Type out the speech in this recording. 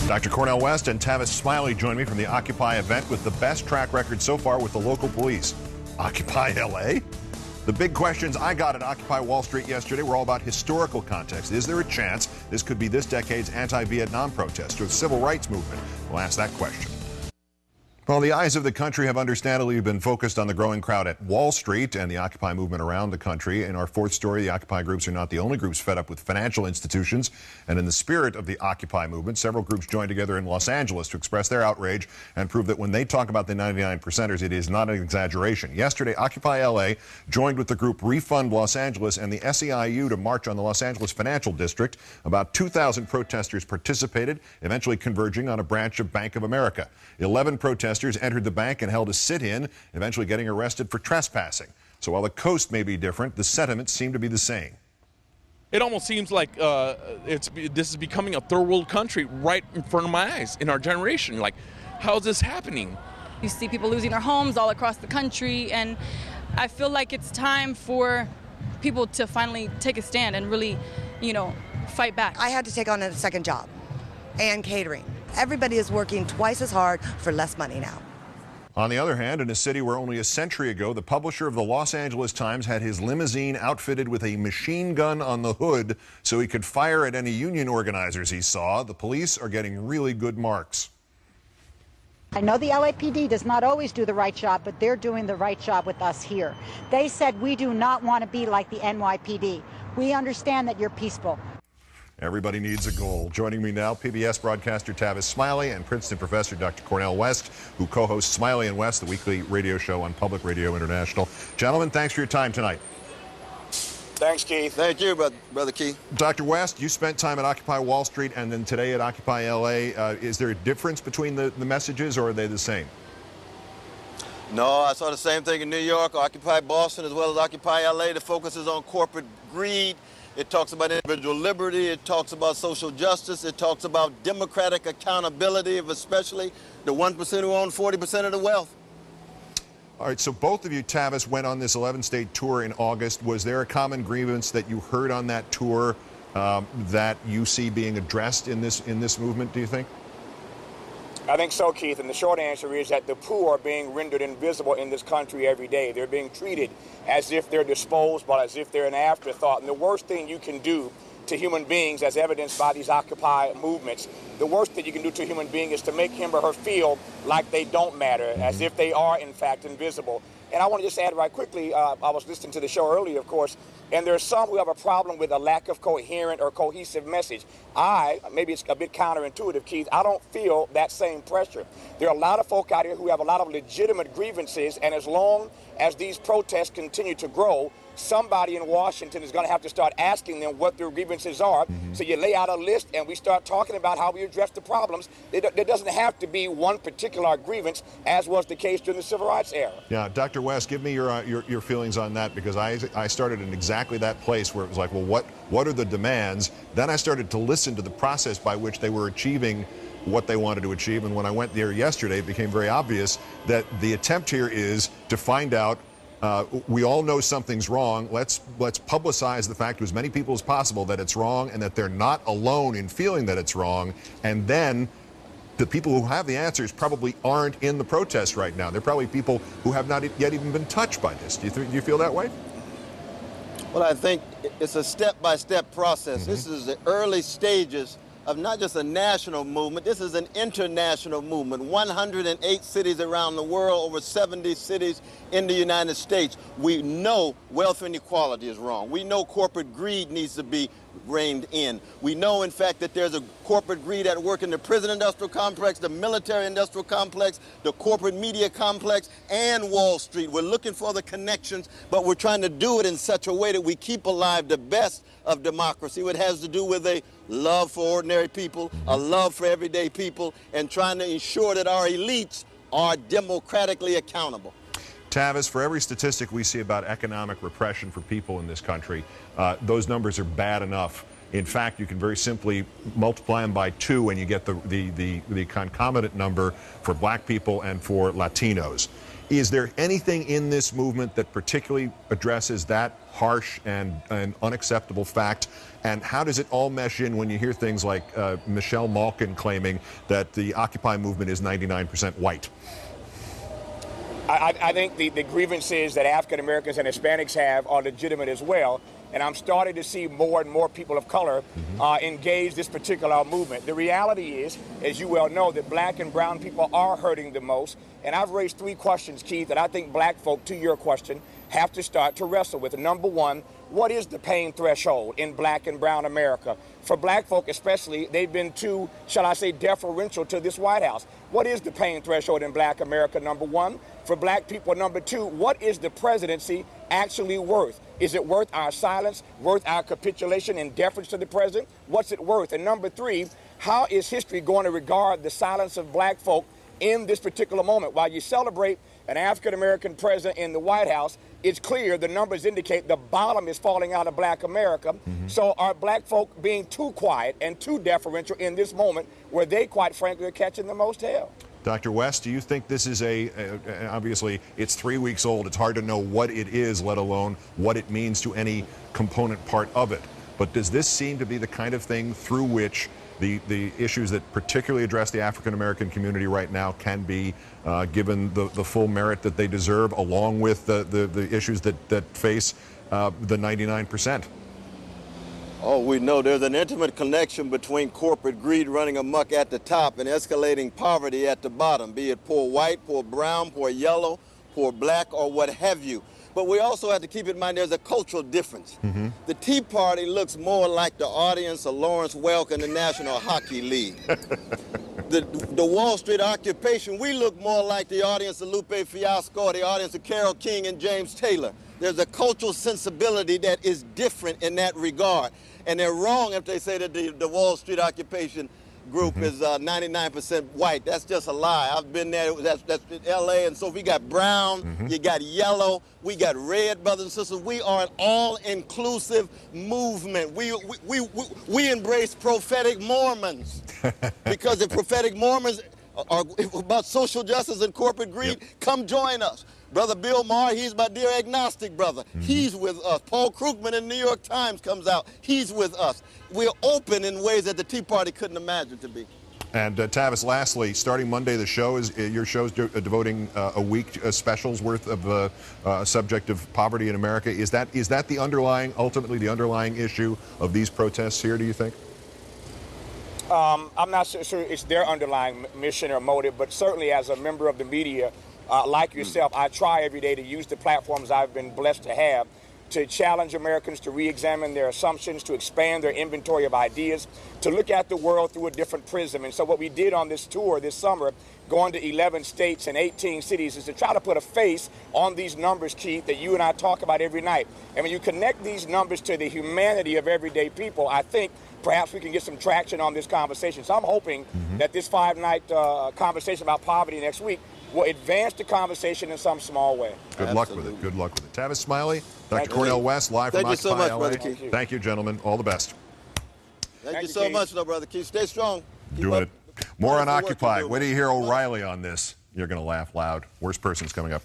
Dr. Cornel West and Tavis Smiley join me from the Occupy event with the best track record so far with the local police. Occupy LA? The big questions I got at Occupy Wall Street yesterday were all about historical context. Is there a chance this could be this decade's anti-Vietnam protest or the civil rights movement? We'll ask that question. Well, the eyes of the country have understandably been focused on the growing crowd at Wall Street and the Occupy movement around the country. In our fourth story, the Occupy groups are not the only groups fed up with financial institutions. And in the spirit of the Occupy movement, several groups joined together in Los Angeles to express their outrage and prove that when they talk about the 99%ers, it is not an exaggeration. Yesterday, Occupy LA joined with the group Refund Los Angeles and the SEIU to march on the Los Angeles Financial District. About 2,000 protesters participated, eventually converging on a branch of Bank of America. 11 protesters entered the bank and held a sit-in, eventually getting arrested for trespassing. So while the coast may be different, the sentiments seem to be the same. It almost seems like this is becoming a third world country right in front of my eyes in our generation. Like, how is this happening? You see people losing their homes all across the country, and I feel like it's time for people to finally take a stand and really, fight back. I had to take on a second job and catering. Everybody is working twice as hard for less money now. On the other hand, in a city where only a century ago the publisher of the Los Angeles Times had his limousine outfitted with a machine gun on the hood so he could fire at any union organizers he saw, the police are getting really good marks. I know the LAPD does not always do the right job, but they're doing the right job with us here. They said we do not want to be like the NYPD. We understand that you're peaceful. Everybody needs a goal. Joining me now, PBS broadcaster Tavis Smiley and Princeton professor Dr. Cornel West, who co-hosts Smiley and West, the weekly radio show on Public Radio International. Gentlemen, thanks for your time tonight. Thanks, Keith. Thank you, Brother Keith. Dr. West, you spent time at Occupy Wall Street and then today at Occupy LA. Is there a difference between the messages, or are they the same? No, I saw the same thing in New York, Occupy Boston, as well as Occupy LA. The focus is on corporate greed. It talks about individual liberty. It talks about social justice. It talks about democratic accountability of especially the 1% who own 40% of the wealth. All right, so both of you, Tavis, went on this 11-state tour in August. Was there a common grievance that you heard on that tour that you see being addressed in this movement, do you think? I think so, Keith, and the short answer is that the poor are being rendered invisible in this country every day. They're being treated as if they're disposable, as if they're an afterthought. And the worst thing you can do to human beings, as evidenced by these Occupy movements, the worst thing you can do to a human being is to make him or her feel like they don't matter, as if they are, in fact, invisible. And I want to just add right quickly, I was listening to the show earlier, of course, and there are some who have a problem with a lack of coherent or cohesive message. Maybe it's a bit counterintuitive, Keith, I don't feel that same pressure. There are a lot of folk out here who have a lot of legitimate grievances, and as long as these protests continue to grow, somebody in Washington is going to have to start asking them what their grievances are. So you lay out a list and we start talking about how we address the problems. There doesn't have to be one particular grievance, as was the case during the Civil Rights era. Yeah, Dr. West, give me your feelings on that, because I started in exactly that place where it was like, well, what are the demands? Then I started to listen to the process by which they were achieving what they wanted to achieve. And when I went there yesterday, it became very obvious that the attempt here is to find out, we all know something's wrong. Let's publicize the fact to as many people as possible that it's wrong and that they're not alone in feeling that it's wrong. And then the people who have the answers probably aren't in the protest right now. They're probably people who have not yet even been touched by this. Do you feel that way? Well, I think it's a step-by-step process. This is the early stages of not just a national movement, this is an international movement. 108 cities around the world, over 70 cities in the United States. We know wealth inequality is wrong. We know corporate greed needs to be reined in. We know, in fact, that there's a corporate greed at work in the prison industrial complex, the military industrial complex, the corporate media complex, and Wall Street. We're looking for the connections, but we're trying to do it in such a way that we keep alive the best of democracy. It has to do with a love for ordinary people, a love for everyday people, and trying to ensure that our elites are democratically accountable. Tavis, for every statistic we see about economic repression for people in this country, those numbers are bad enough. In fact, you can very simply multiply them by 2 and you get the concomitant number for black people and for Latinos. Is there anything in this movement that particularly addresses that harsh and unacceptable fact? And how does it all mesh in when you hear things like Michelle Malkin claiming that the Occupy movement is 99% white? I think the grievances that African Americans and Hispanics have are legitimate as well. And I'm starting to see more and more people of color engage this particular movement. The reality is, as you well know, that black and brown people are hurting the most. And I've raised 3 questions, Keith, that I think black folk, to your question, have to start to wrestle with. Number one, what is the pain threshold in black and brown America? For black folk especially, they've been too, shall I say, deferential to this White House. What is the pain threshold in black America, number one? For black people, number two, what is the presidency actually worth? Is it worth our silence, worth our capitulation and deference to the president? What's it worth? And number three, how is history going to regard the silence of black folk in this particular moment? While you celebrate an African-American president in the White House, it's clear the numbers indicate the bottom is falling out of black America. So are black folk being too quiet and too deferential in this moment where they, quite frankly, are catching the most hell? Dr. West, do you think this is obviously it's 3 weeks old, it's hard to know what it is, let alone what it means to any component part of it. But does this seem to be the kind of thing through which the issues that particularly address the African-American community right now can be given the full merit that they deserve, along with the issues that face the 99%? Oh, we know there's an intimate connection between corporate greed running amok at the top and escalating poverty at the bottom, be it poor white, poor brown, poor yellow, poor black, or what have you. But we also have to keep in mind there's a cultural difference. The Tea Party looks more like the audience of Lawrence Welk in the National Hockey League. The Wall Street occupation, we look more like the audience of Lupe Fiasco or the audience of Carole King and James Taylor. There's a cultural sensibility that is different in that regard. And they're wrong if they say that the Wall Street occupation group is 99% white. That's just a lie. I've been there. That's in L.A. And so we got brown, you got yellow, we got red, brothers and sisters. We are an all-inclusive movement. We embrace prophetic Mormons because the prophetic Mormons are about social justice and corporate greed. Come join us. Brother Bill Maher, he's my dear agnostic brother. He's with us. Paul Krugman in the New York Times comes out. He's with us. We're open in ways that the Tea Party couldn't imagine to be. And Tavis, lastly, starting Monday, the show is your show's devoting a week specials worth of a subject of poverty in America. Is that the ultimately the underlying issue of these protests here? Do you think? I'm not sure it's their underlying mission or motive, but certainly as a member of the media, like yourself, I try every day to use the platforms I've been blessed to have to challenge Americans to re-examine their assumptions, to expand their inventory of ideas, to look at the world through a different prism. And so what we did on this tour this summer, going to 11 states and 18 cities, is to try to put a face on these numbers, Keith, that you and I talk about every night. And when you connect these numbers to the humanity of everyday people, I think perhaps we can get some traction on this conversation. So I'm hoping that this 5-night conversation about poverty next week will advance the conversation in some small way. Good luck with it. Good luck with it. Tavis Smiley, Dr. Cornel West, live from Occupy Thank you so much, LA. Brother Keith. Thank you, gentlemen. All the best. Thank you so much, though, Brother Keith. Stay strong. Doing it. More on Occupy. Wait till you hear O'Reilly on this. You're going to laugh loud. Worst person's coming up.